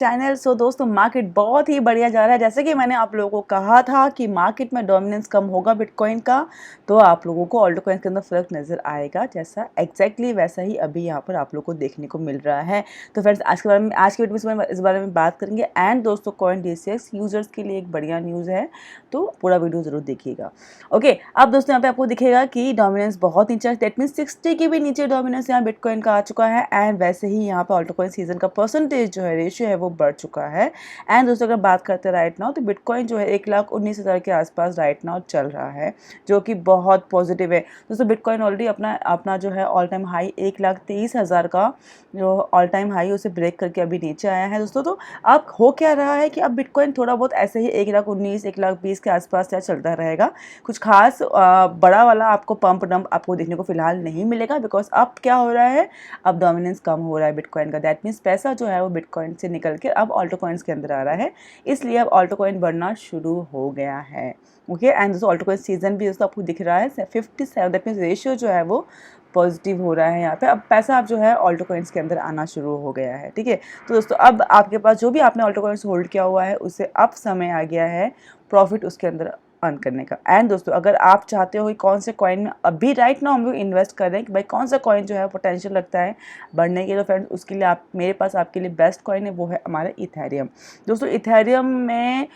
Channel. सो दोस्तों market बहुत ही बढ़िया जा रहा है। जैसे कि मैंने आप लोगों को कहा था कि मार्केट में डोमिनेंस कम होगा बिटकॉइन का, तो आप लोगों को ऑल्टो कॉइन के अंदर फ़र्क नज़र आएगा। जैसा एग्जैक्टली वैसा ही अभी यहाँ पर आप लोगों को देखने को मिल रहा है। तो फ्रेंड्स आज के वीडियो में इस बारे में बात करेंगे। एंड दोस्तों CoinDCX यूजर्स के लिए एक बढ़िया न्यूज़ है, तो पूरा वीडियो ज़रूर देखिएगा। ओके, अब दोस्तों यहाँ पे आपको दिखेगा कि डोमिनेंस बहुत नीचे है। दैट मीन्स 60 के भी नीचे डोमिनेंस यहाँ बिटकॉइन का आ चुका है। एंड वैसे ही यहाँ पे ऑल्टो कॉइन सीजन का परसेंटेज जो है, रेशियो है, वो बढ़ चुका है। एंड दोस्तों अगर बात करते हैं राइट नाउ, तो बिटकॉइन जो है 1,19,000 के आसपास राइट नाउ चल रहा है, जो कि बहुत पॉजिटिव है। दोस्तों बिटकॉइन ऑलरेडी अपना जो है ऑल टाइम हाई 1,23,000 का जो ऑल टाइम हाई उसे ब्रेक करके अभी नीचे आया है दोस्तों। तो अब हो क्या रहा है कि अब बिटकॉइन थोड़ा बहुत ऐसे ही 1,19,000 1,20,000 के आसपास या चलता रहेगा। कुछ खास बड़ा वाला आपको पंप डंप आपको देखने को फिलहाल नहीं मिलेगा, बिकॉज अब क्या हो रहा है, अब डोमिनेंस कम हो रहा है बिटकॉइन का। दैट मीन्स पैसा जो है वो बिटकॉइन से निकल के अब ऑल्टो कॉइन्स के अंदर आ रहा है, इसलिए अब ऑल्टो कॉइन बढ़ना शुरू हो गया है। ओके, एंड दोस्तों ऑल्टो कॉइन सीजन भी दोस्तों आपको दिख रहा है 57। दैट मीन्स रेशियो जो है वो पॉजिटिव हो रहा है यहाँ पे। अब पैसा आप जो है ऑल्टो कॉइन्स के अंदर आना शुरू हो गया है। ठीक है, तो दोस्तों अब आपके पास जो भी आपने ऑल्टो कॉइन्स होल्ड किया हुआ है, उसे अब समय आ गया है प्रॉफिट उसके अंदर अर्न करने का। एंड दोस्तों अगर आप चाहते हो कि कौन से कॉइन में अभी राइट नाउ हम लोग इन्वेस्ट कर रहे हैं कि भाई कौन सा कॉइन जो है पोटेंशियल लगता है बढ़ने के, तो फ्रेंड्स उसके लिए मेरे पास आपके लिए बेस्ट कॉइन है, वो है हमारा इथेरियम। दोस्तों इथेरियम में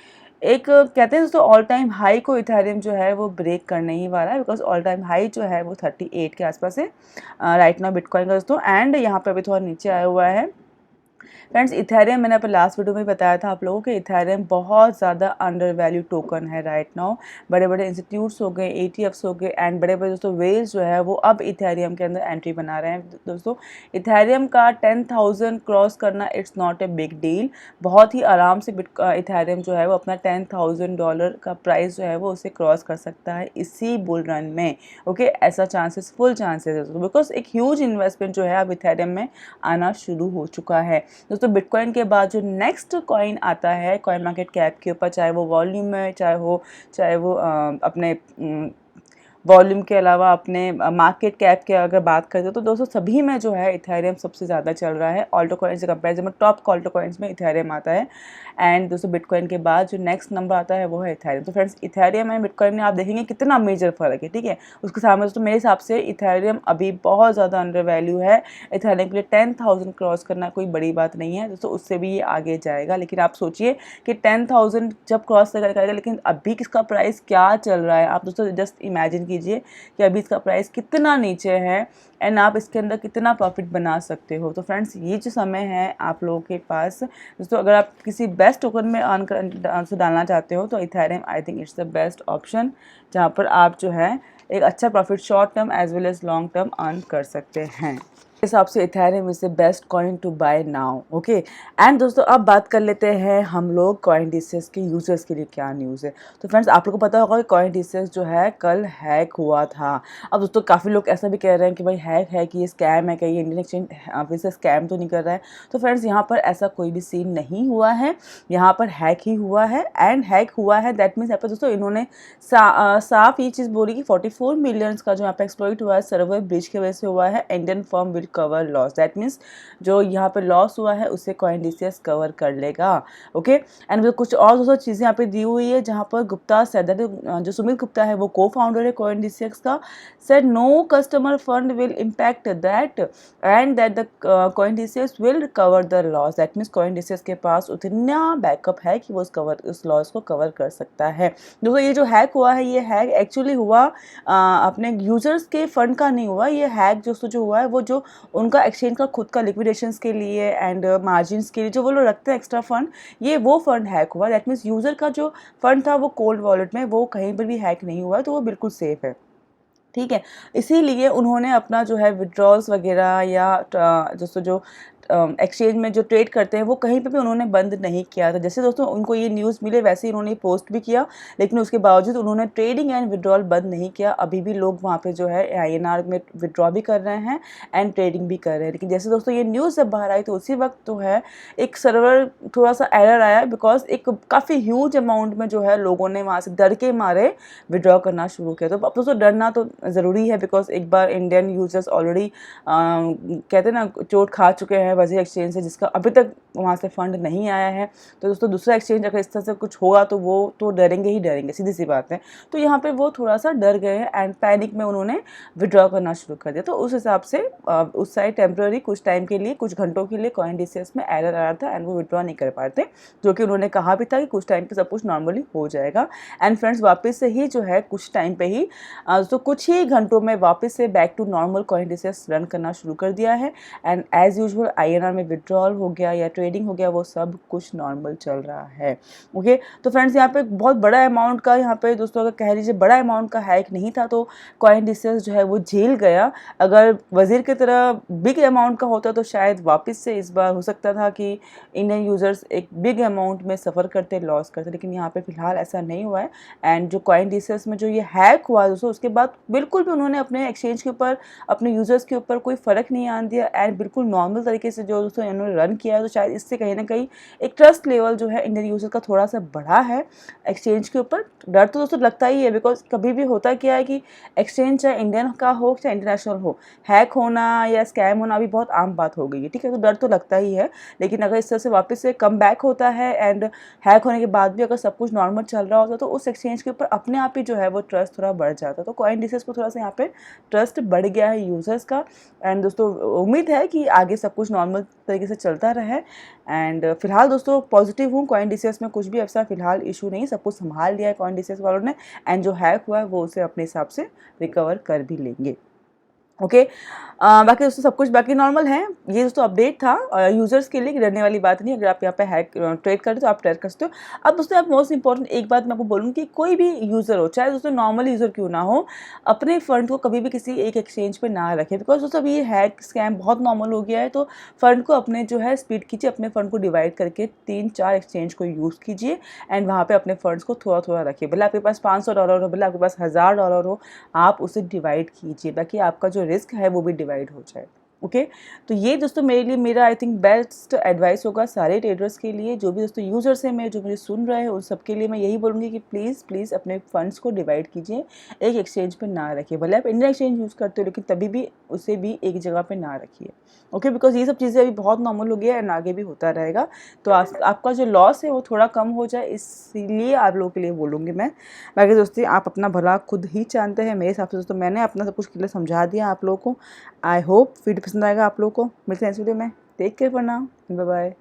एक कहते हैं दोस्तों ऑल टाइम हाई को इथेरियम जो है वो ब्रेक करने ही वाला है, बिकॉज ऑल टाइम हाई जो है वो 38 के आसपास है राइट नाउ बिटकॉइन का दोस्तों। एंड यहाँ पे अभी थोड़ा नीचे आया हुआ है फ्रेंड्स। इथेरियम मैंने अपने लास्ट वीडियो में बताया था आप लोगों को, इथेरियम बहुत ज़्यादा अंडर वैल्यू टोकन है राइट नाउ। बड़े बड़े इंस्टीट्यूट्स हो गए, ETFs हो गए, एंड बड़े बड़े दोस्तों वेल्स जो है वो अब इथेरियम के अंदर एंट्री बना रहे हैं दोस्तों। इथेरियम का 10,000 क्रॉस करना it's not a big deal. बहुत ही आराम से इथेरियम जो है वो अपना $10,000 का प्राइस जो है वो उसे क्रॉस कर सकता है इसी बुल रन में। ओके, ऐसा चांसेस फुल चांसेस है दोस्तों, बिकॉज एक ह्यूज इन्वेस्टमेंट जो है अब इथेरियम में आना शुरू हो चुका है दोस्तों। बिटकॉइन के बाद जो नेक्स्ट कॉइन आता है कॉइन मार्केट कैप के ऊपर, चाहे वो वॉल्यूम में, चाहे वो अपने वॉल्यूम के अलावा अपने मार्केट कैप के अगर बात करते हो, तो दोस्तों सभी में जो है इथेरियम सबसे ज़्यादा चल रहा है। ऑल्टो कॉइन से कंपेरिजन में टॉप ऑल्टो कॉइन्स में इथेरियम आता है। एंड दोस्तों बिटकॉइन के बाद जो नेक्स्ट नंबर आता है वो है इथेरियम। तो फ्रेंड्स इथेरियम एंड बिटकॉइन में आप देखेंगे कितना मेजर फ़र्क है। ठीक है, उसके सामने दोस्तों मेरे हिसाब से इथेरियम अभी बहुत ज़्यादा अंडर वैल्यू है। इथेरियम के लिए 10,000 क्रॉस करना कोई बड़ी बात नहीं है दोस्तों, उससे भी ये आगे जाएगा। लेकिन आप सोचिए कि 10,000 जब क्रॉस करेगा, लेकिन अभी किसका प्राइस क्या चल रहा है, आप दोस्तों जस्ट इमेजिन कीजिए कि अभी इसका प्राइस कितना नीचे है एंड आप इसके अंदर कितना प्रॉफिट बना सकते हो। तो फ्रेंड्स ये जो समय है आप लोगों के पास दोस्तों, अगर आप किसी बेस्ट टोकन में अर्न डालना चाहते हो, तो Ethereum I think it's the best option, जहाँ पर आप जो है एक अच्छा profit short term as well as long term earn कर सकते हैं। हिसाब से Ethereum is the best coin to buy now. Okay, and दोस्तों अब बात कर लेते हैं हम लोग CoinDCX के यूजर्स के लिए क्या न्यूज़ है। तो फ्रेंड्स आप लोगों को पता होगा कि CoinDCX जो है कल हैक हुआ था। अब दोस्तों काफ़ी लोग ऐसा भी कह रहे हैं कि भाई हैक है कि ये स्कैम है, कि ये इंडियन एक्सचेंज फिर से स्कैम तो नहीं कर रहा है। तो फ्रेंड्स यहाँ पर ऐसा कोई भी सीन नहीं हुआ है, यहाँ पर हैक ही हुआ है। एंड हैक हुआ है दैट मीन्स यहाँ पर दोस्तों इन्होंने साफ ये चीज़ बोली कि 44 मिलियंस का जो यहाँ पे एक्सप्लॉइट हुआ है सर्वर ब्रिज की वजह से हुआ है। Indian firm will cover loss. That means जो यहाँ पे लॉस हुआ है उसे CoinDCX कवर कर लेगा। ओके, एंड कुछ और दोस्तों चीज़ें यहाँ पे दी हुई है, जहाँ पर गुप्ता सेड, जो सुमित गुप्ता है वो को फाउंडर है CoinDCX का, said no customer fund will impact that and that the CoinDCX will cover the loss. That means CoinDCX के पास उतना बैकअप है कि वो उस लॉस को कवर कर सकता है। दोस्तों ये जो हैक हुआ है, ये हैक एक्चुअली हुआ अपने यूजर्स के फंड का नहीं हुआ। ये हैक जो हुआ है वो जो उनका एक्सचेंज का खुद का लिक्विडेशंस के लिए एंड मार्जिन्स के लिए जो वो लोग रखते हैं एक्स्ट्रा फंड, ये वो फंड हैक हुआ। दैट मीन्स यूज़र का जो फंड था वो कोल्ड वॉलेट में, वो कहीं पर भी हैक नहीं हुआ है, तो वो बिल्कुल सेफ़ है। ठीक है, इसीलिए उन्होंने अपना जो है विड्रॉल्स वगैरह या दोस्तों जो एक्सचेंज में जो ट्रेड करते हैं वो कहीं पे भी उन्होंने बंद नहीं किया था। जैसे दोस्तों उनको ये न्यूज़ मिले वैसे ही उन्होंने पोस्ट भी किया, लेकिन उसके बावजूद उन्होंने ट्रेडिंग एंड विड्रॉल बंद नहीं किया। अभी भी लोग वहाँ पे जो है INR में विड्रॉ भी कर रहे हैं एंड ट्रेडिंग भी कर रहे हैं। लेकिन जैसे दोस्तों ये न्यूज़ जब बाहर आई तो उसी वक्त तो है एक सर्वर थोड़ा सा एरर आया, बिकॉज एक काफ़ी ह्यूज अमाउंट में जो है लोगों ने वहाँ से डर के मारे विड्रॉ करना शुरू किया। तो अब दोस्तों डरना तो ज़रूरी है, बिकॉज एक बार इंडियन यूजर्स ऑलरेडी कहते हैं ना चोट खा चुके हैं है वजीर एक्सचेंज से जिसका अभी तक वहाँ से फ़ंड नहीं आया है, तो दोस्तों दूसरा एक्सचेंज अगर इस तरह से कुछ होगा तो वो तो डरेंगे ही डरेंगे, सीधी सी बात है। तो यहाँ पे वो थोड़ा सा डर गए हैं एंड पैनिक में उन्होंने विड्रॉ करना शुरू कर दिया। तो उस हिसाब से उस साइड टेम्प्रेरी कुछ टाइम के लिए, कुछ घंटों के लिए CoinDCS में एरर आ रहा था एंड वो विड्रॉ नहीं कर पाते, जो कि उन्होंने कहा भी था कि कुछ टाइम पे सब कुछ नॉर्मली हो जाएगा। एंड फ्रेंड्स वापस से ही जो है कुछ टाइम पे ही तो कुछ ही घंटों में वापस से back to normal CoinDCS run करना शुरू कर दिया है एंड एज यूजुअल INR में विड्रॉल हो गया या ट्रेडिंग हो गया, वो सब कुछ नॉर्मल चल रहा है। ओके, तो फ्रेंड्स यहाँ पे बहुत बड़ा अमाउंट का, यहाँ पे दोस्तों अगर कह लीजिए बड़ा अमाउंट का हैक नहीं था तो CoinDCS जो है वो झेल गया। अगर वजीर की तरह बिग अमाउंट का होता तो शायद वापस से इस बार हो सकता था कि इंडियन यूज़र्स एक बिग अमाउंट में सफ़र करते, लॉस करते, लेकिन यहाँ पे फिलहाल ऐसा नहीं हुआ है। एंड जो CoinDCS में जो ये हैक हुआ दोस्तों, उसके बाद बिल्कुल भी उन्होंने अपने एक्सचेंज के ऊपर, अपने यूज़र्स के ऊपर कोई फ़र्क नहीं आने दिया एंड बिल्कुल नॉर्मल तरीके से जो दोस्तों इन्होंने रन किया है, तो शायद इससे कहीं ना कहीं एक ट्रस्ट लेवल जो है इंडियन यूज़र का थोड़ा सा बढ़ा है एक्सचेंज के ऊपर। डर तो दोस्तों लगता ही है, बिकॉज कभी भी होता क्या है कि एक्सचेंज चाहे इंडियन का हो चाहे इंटरनेशनल हो, हैक होना या स्कैम होना अभी बहुत आम बात हो गई है, ठीक है। तो डर तो लगता ही है, लेकिन अगर इस तरह से वापस से कम बैक होता है एंड हैक होने के बाद भी अगर सब कुछ नॉर्मल चल रहा होता तो उस एक्सचेंज के ऊपर अपने आप ही जो है वो ट्रस्ट थोड़ा बढ़ जाता। तो CoinDCS को थोड़ा सा यहाँ पे ट्रस्ट बढ़ गया है यूज़र्स का एंड दोस्तों उम्मीद है कि आगे सब कुछ नॉर्मल तरीके से चलता रहे। एंड फिलहाल दोस्तों पॉजिटिव हूँ, CoinDCS में कुछ भी ऐसा फिलहाल इशू नहीं, सब कुछ संभाल लिया है CoinDCS वालों ने एंड जो हैक हुआ है वो उसे अपने हिसाब से रिकवर कर भी लेंगे। ओके, बाकी दोस्तों सब कुछ बाकी नॉर्मल है। ये दोस्तों अपडेट था यूज़र्स के लिए, डरने वाली बात नहीं। अगर आप यहाँ पे हैक ट्रेड करें तो आप ट्रेड कर सकते हो। अब दोस्तों आप मोस्ट इंपॉर्टेंट एक बात मैं आपको बोलूँगी कि कोई भी यूज़र हो, चाहे दोस्तों नॉर्मल यूज़र क्यों ना हो, अपने फंड को कभी भी किसी एक एक्सचेंज पे ना रखें, बिकॉज दोस्तों अभी ये हैक स्कैम बहुत नॉर्मल हो गया है। तो फंड को अपने जो है स्प्लिट कीजिए, अपने फंड को डिवाइड करके 3-4 एक्सचेंज को यूज़ कीजिए एंड वहाँ पर अपने फंड्स को थोड़ा थोड़ा रखिए। भले आपके पास $500 हो, भले आपके पास $1000 हो, आप उसे डिवाइड कीजिए ताकि आपका जो रिस्क है वो भी डिवाइड हो जाए। ओके, तो ये दोस्तों मेरे लिए मेरा आई थिंक बेस्ट एडवाइस होगा सारे ट्रेडर्स के लिए, जो भी दोस्तों यूज़र्स हैं मेरे, जो मुझे सुन रहे हैं, उन सब के लिए मैं यही बोलूँगी कि प्लीज़ अपने फंड्स को डिवाइड कीजिए, एक एक्सचेंज पे ना रखिए। भले आप इंडियन एक्सचेंज यूज़ करते हो लेकिन तभी भी उसे भी एक जगह पे ना रखिए। ओके, बिकॉज ये सब चीज़ें अभी बहुत नॉर्मल हो गया है एंड आगे भी होता रहेगा। तो आपका जो लॉस है वो थोड़ा कम हो जाए, इसीलिए आप लोगों के लिए बोलूँगी मैं। बाकी दोस्तों आप अपना भला खुद ही जानते हैं। मेरे हिसाब से दोस्तों मैंने अपना सब कुछ क्लियर समझा दिया आप लोगों को। आई होप वीडियो पसंद आएगा आप लोगों को। मिलते हैं इस वीडियो में। Take care for now, bye bye.